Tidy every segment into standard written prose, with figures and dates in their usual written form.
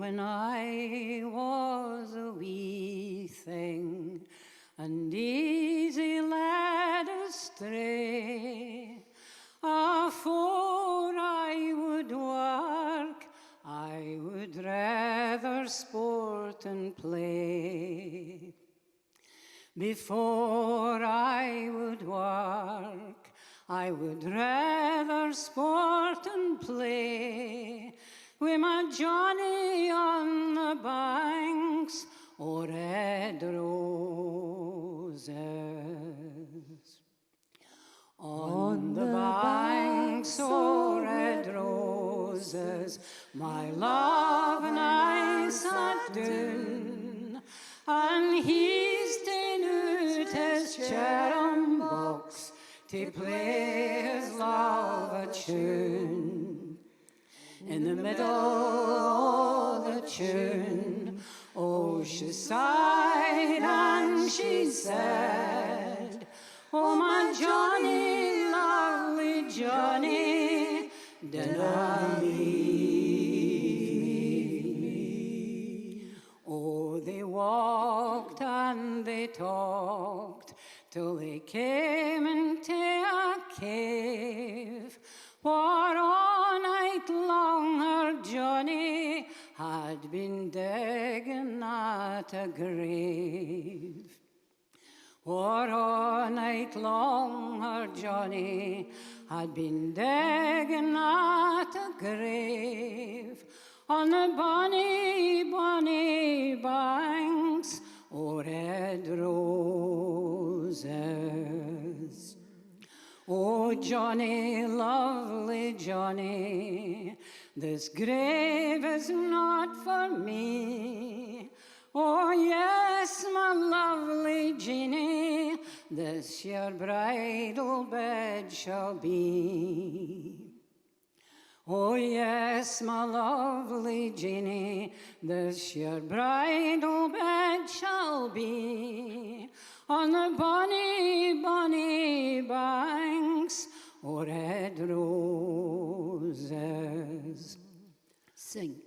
when I was a wee thing, and easy led astray, afore I would work, I would rather sport and play. Before I would work, I would rather sport and play with my Johnny on the banks o' red roses. On the banks o' red roses, my love and I sat down, and he's ta'en out his cherub box to play his love a tune. In the middle of the tune, oh, she sighed and she said, oh, my Johnny, lovely Johnny, dinna leave me. Oh, they walked and they talked till they came into a cave, where all night long her Johnny had been digging at a grave. For all night long her Johnny had been digging at a grave on the bonny, bonny banks o' red roses. Oh, Johnny, lovely Johnny, this grave is not for me. Oh, yes, my lovely Jeannie, this your bridal bed shall be. Oh, yes, my lovely Jeannie, this your bridal bed shall be, on the bonny, bonny banks o' red roses. Sing.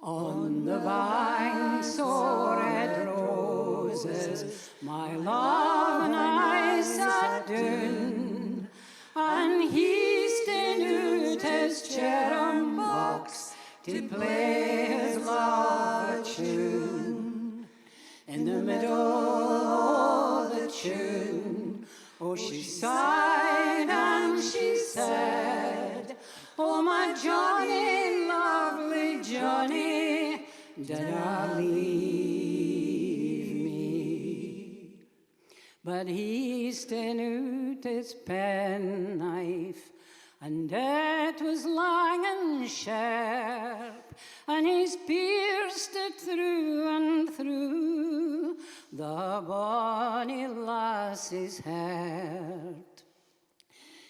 On the banks o' red roses, my love and I sat down, and he's ta'en out his cherub box to play his love a tune. In the middle of the tune, oh, she sighed and she said, oh, my Johnny, lovely Johnny, dinna leave me. But he's ta'en out his penknife, and it was long and sharp, and he's pierced it through and through the bonny lassie's heart.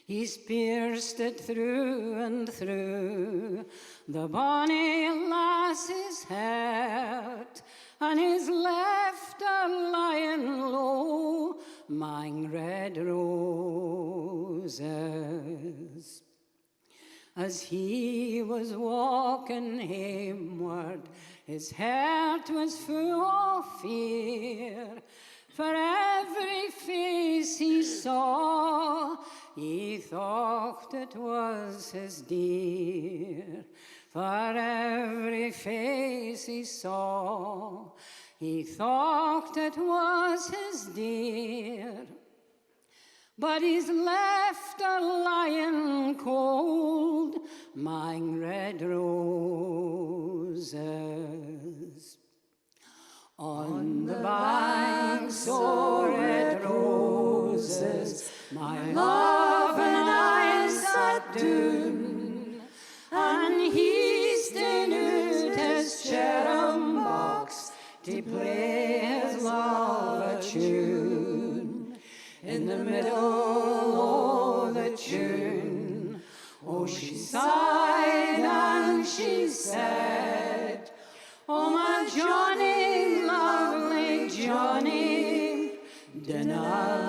He's pierced it through and through the bonny lassie's heart, and he's left her lying low 'mang red roses. As he was walking hameward, his heart was full of fear, for every face he saw, he thought it was his dear. For every face he saw, he thought it was his dear. But he's left her lying cold 'mang red roses. On the banks o' red roses, my love and I sat down, and he's ta'en out his cherub box to play his love a tune. In the middle of the tune, oh, she sighed and she said, oh, my Johnny, lovely Johnny, dinna